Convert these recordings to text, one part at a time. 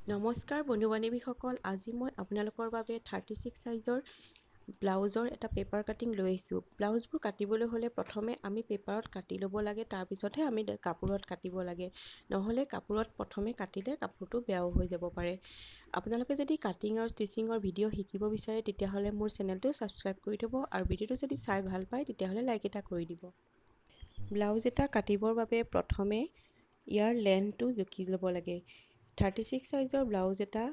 নমস্কাৰ বন্ধু বান্ধৱীসকল, আজি মই আপোনালোকৰ বাবে 36 সাইজৰ ব্লাউজৰ এটা পেপাৰ কাটিং লৈ আহিছোঁ। ব্লাউজবোৰ কাটিবলৈ হ'লে প্ৰথমে আমি পেপাৰত কাটি ল'ব লাগে, তাৰপিছতহে আমি কাপোৰত কাটিব লাগে। নহ'লে কাপোৰত প্ৰথমে কাটিলে কাপোৰটো বেয়াও হৈ যাব পাৰে। আপোনালোকে যদি কাটিং আৰু ষ্টিচিঙৰ ভিডিঅ' শিকিব বিচাৰে তেতিয়াহ'লে মোৰ চেনেলটো ছাবস্ক্ৰাইব কৰি থ'ব আৰু ভিডিঅ'টো যদি চাই ভাল পায় তেতিয়াহ'লে লাইক এটা কৰি দিব। ব্লাউজ এটা কাটিবৰ বাবে প্ৰথমে ইয়াৰ লেন্থটো জুখি ল'ব লাগে। 36 সাইজৰ ব্লাউজ এটা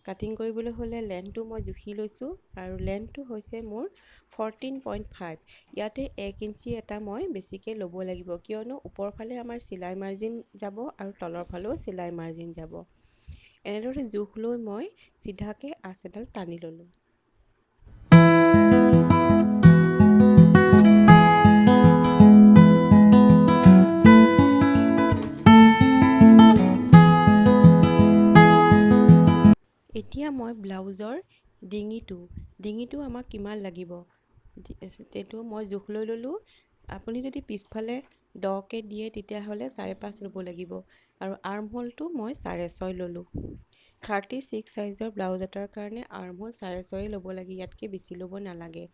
কাটিং কৰিবলৈ হ'লে লেন্থটো মই জুখি লৈছোঁ আৰু লেন্থটো হৈছে মোৰ 14.5। ইয়াতে 1 ইঞ্চি এটা মই বেছিকৈ ল'ব লাগিব, কিয়নো ওপৰ ফালে আমাৰ চিলাই মাৰ্জিন যাব আৰু তলৰ ফালেও চিলাই মাৰ্জিন যাব। এনেদৰে জোখ লৈ মই চিধাকৈ আঁচ এডাল টানি ল'লোঁ। এতিয়া মই ব্লাউজৰ ডিঙিটো আমাক কিমান লাগিব সেইটো মই জোখ লৈ ল'লোঁ। আপুনি যদি পিছফালে দকৈ দিয়ে তেতিয়াহ'লে 5.5 ল'ব লাগিব আৰু আৰ্মহোলটো মই 6.5 ল'লোঁ। 36 সাইজৰ ব্লাউজ এটাৰ কাৰণে আৰ্মহোল 6.5 ল'ব লাগে, ইয়াতকৈ বেছি ল'ব নালাগে।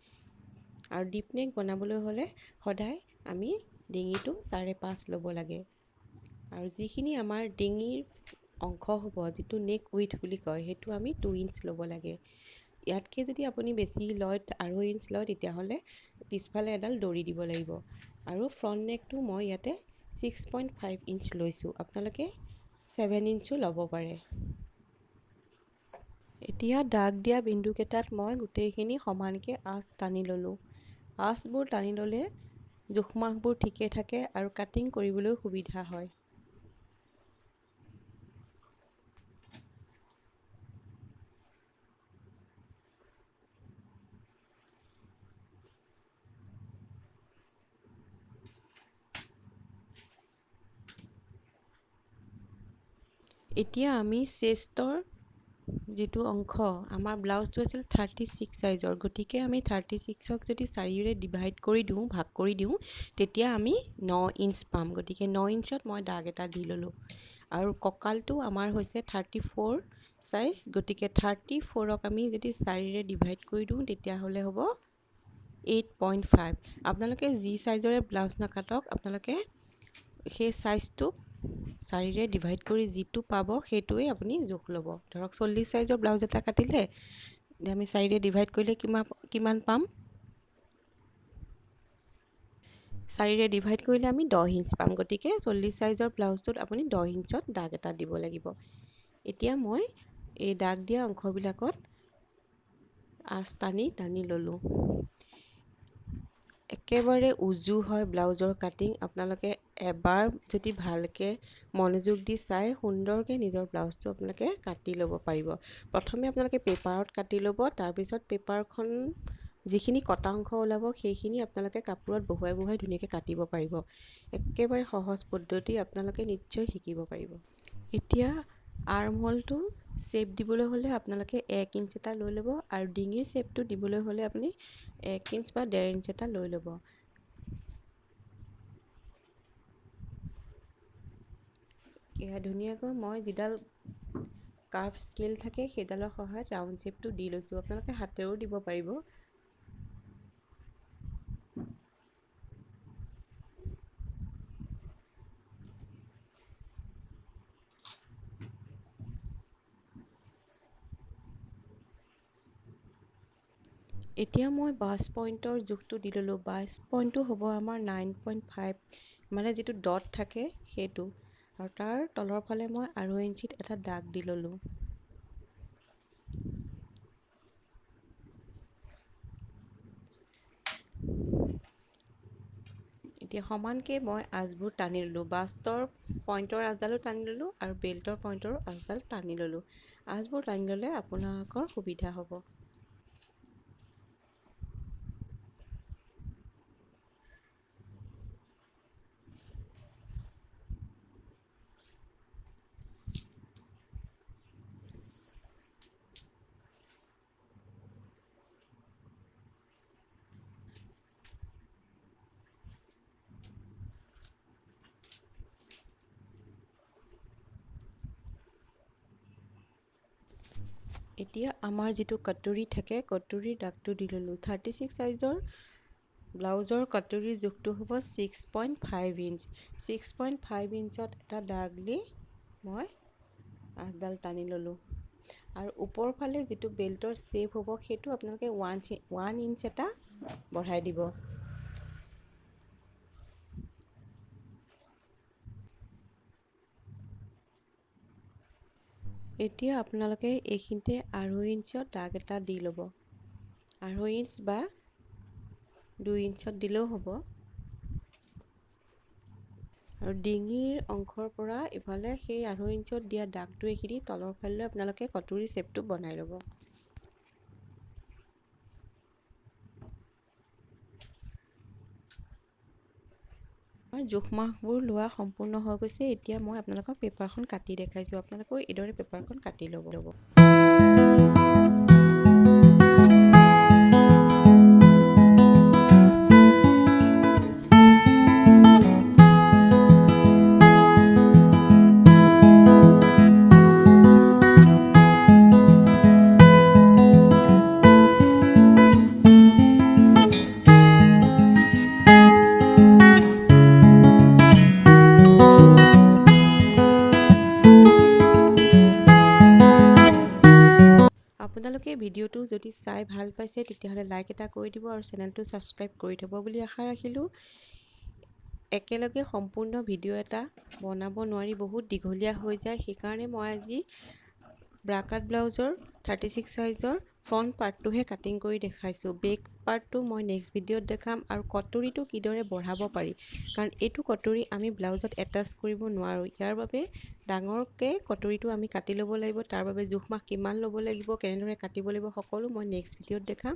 আৰু ডিপ নেক বনাবলৈ হ'লে সদায় আমি ডিঙিটো 5.5 ল'ব লাগে। আৰু যিখিনি আমাৰ ডিঙিৰ অংশ হ'ব, যিটো নেক উইথ বুলি কয়, সেইটো আমি 2 ইঞ্চ ল'ব লাগে। ইয়াতকৈ যদি আপুনি বেছি লয় 2.5 ইঞ্চ লয় তেতিয়াহ'লে পিছফালে এডাল দড়ি দিব লাগিব। আৰু ফ্ৰণ্ট নেকটো মই ইয়াতে 6.5 ইঞ্চ লৈছোঁ, আপোনালোকে 7 ইঞ্চো ল'ব পাৰে। এতিয়া দাগ দিয়া বিন্দুকেইটাত মই গোটেইখিনি সমানকৈ আঁচ টানি ল'লোঁ। আঁচবোৰ টানি ল'লে জোখমাখবোৰ ঠিকে থাকে আৰু কাটিং কৰিবলৈ সুবিধা হয়। এতিয়া আমি চেষ্টৰ যিটো অংশ, আমাৰ ব্লাউজটো আছিল 36 সাইজৰ, গতিকে আমি 36ক যদি 4ৰে ডিভাইড কৰি দিওঁ, ভাগ কৰি দিওঁ, তেতিয়া আমি 9 ইঞ্চ পাম। গতিকে 9 ইঞ্চত মই দাগ এটা দি ল'লোঁ। আৰু কঁকালটো আমাৰ হৈছে 34 সাইজ, গতিকে 34ক আমি যদি 4ৰে ডিভাইড কৰি দিওঁ তেতিয়াহ'লে হ'ব 8.5। আপোনালোকে যি সাইজৰে ব্লাউজ নাকাটক, আপোনালোকে সেই সাইজটোক 4ৰে ডিভাইড কৰি যিটো পাব সেইটোৱে আপুনি জোখ ল'ব। ধৰক 40 সাইজৰ ব্লাউজ এটা কাটিলে আমি 4ৰে ডিভাইড কৰিলে কিমান পাম? 4ৰে ডিভাইড কৰিলে আমি 10 ইঞ্চ পাম। গতিকে 40 সাইজৰ ব্লাউজটোত আপুনি 10 ইঞ্চত দাগ এটা দিব লাগিব। এতিয়া মই এই দাগ দিয়া অংশবিলাকত আঁচ টানি ল'লোঁ। একেবাৰে উজু হয় ব্লাউজৰ কাটিং। আপোনালোকে এবাৰ যদি ভালকৈ মনোযোগ দি চাই সুন্দৰকৈ নিজৰ ব্লাউজটো আপোনালোকে কাটি ল'ব পাৰিব। প্ৰথমে আপোনালোকে পেপাৰত কাটি ল'ব, তাৰপিছত পেপাৰখন যিখিনি কটা অংশ ওলাব সেইখিনি আপোনালোকে কাপোৰত বহুৱাই ধুনীয়াকৈ কাটিব পাৰিব। একেবাৰে সহজ পদ্ধতি, আপোনালোকে নিশ্চয় শিকিব পাৰিব। এতিয়া আৰ্মহোলটো শ্বেপ দিবলৈ হ'লে আপোনালোকে 1 ইঞ্চ এটা লৈ ল'ব আৰু ডিঙিৰ শ্বেপটো দিবলৈ হ'লে আপুনি 1 ইঞ্চ বা 1.5 ইঞ্চ এটা লৈ ল'ব। এয়া ধুনীয়াকৈ মই যিডাল কাৰ্ভ স্কেল থাকে সেইডালৰ সহায়ত ৰাউণ্ড শ্বেপটো দি লৈছোঁ। আপোনালোকে হাতেৰেও দিব পাৰিব। এতিয়া মই বাছ পইণ্টৰ জোখটো দি ল'লোঁ। বাছ পইণ্টটো হ'ব আমাৰ 9.5, মানে যিটো ডট থাকে সেইটো, আৰু তাৰ তলৰ ফালে মই 2.5 ইঞ্চিত এটা দাগ দি ল'লোঁ। এতিয়া সমানকৈ মই আঁচবোৰ টানি ল'লোঁ। বাষ্টৰ পইণ্টৰ আঁচডালো টানি ল'লোঁ আৰু বেল্টৰ পইণ্টৰ আঁচডাল টানি ল'লোঁ। আঁচবোৰ টানি ল'লে আপোনালোকৰ সুবিধা হ'ব। এতিয়া আমাৰ যিটো কাটৰি থাকে কটৰিৰ দাগটো দি ল'লোঁ 36 চাইজৰ ব্লাউজৰ কাটৰিৰ জোখটো হ'ব 6.5 ইঞ্চ 6.5 ইঞ্চত এটা দাগ দি মই আঠডাল টানি ল'লোঁ আৰু ওপৰ ফালে যিটো বেল্টৰ শ্বেপ হ'ব সেইটো আপোনালোকে 1 ইঞ্চ এটা বঢ়াই দিব। এতিয়া আপোনালোকে এইখিনিতে 2.5 ইঞ্চত দাগ এটা দি ল'ব। 2.5 ইঞ্চ বা 2 ইঞ্চত দিলেও হ'ব। আৰু ডিঙিৰ অংশৰ পৰা ইফালে সেই 2.5 ইঞ্চত দিয়া দাগটো এইখিনি তলৰ ফালে আপোনালোকে কটৰি শ্বেপটো বনাই ল'ব। জোখ মাখবোৰ লোৱা সম্পূৰ্ণ হৈ গৈছে। এতিয়া মই আপোনালোকক পেপাৰখন কাটি দেখাইছোঁ। আপোনালোকেও এইদৰে পেপাৰখন কাটি ল'ব। আপোনালোকে ভিডিঅ'টো যদি চাই ভাল পাইছে তেতিয়াহ'লে লাইক এটা কৰি দিব আৰু চেনেলটো ছাবস্ক্ৰাইব কৰি থ'ব বুলি আশা ৰাখিলোঁ। একেলগে সম্পূৰ্ণ ভিডিঅ' এটা বনাব নোৱাৰি, বহুত দীঘলীয়া হৈ যায়। সেইকাৰণে মই আজি ব্ৰাকাট ব্লাউজৰ 36 চাইজৰ ফ্ৰণ্ট পাৰ্টটোহে কাটিং কৰি দেখাইছোঁ। বেক পাৰ্টটো মই নেক্সট ভিডিঅ'ত দেখাম আৰু কটৰিটো কিদৰে বঢ়াব পাৰি, কাৰণ এইটো কটৰি আমি ব্লাউজত এটাচ কৰিব নোৱাৰোঁ। ইয়াৰ বাবে ডাঙৰকৈ কটৰিটো আমি কাটি ল'ব লাগিব। তাৰ বাবে জোখ মাখ কিমান ল'ব লাগিব, কেনেদৰে কাটিব লাগিব সকলো মই নেক্সট ভিডিঅ'ত দেখাম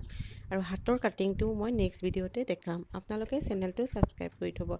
আৰু হাতৰ কাটিংটোও মই নেক্সট ভিডিঅ'তে দেখাম। আপোনালোকে চেনেলটো ছাবস্ক্ৰাইব কৰি থ'ব।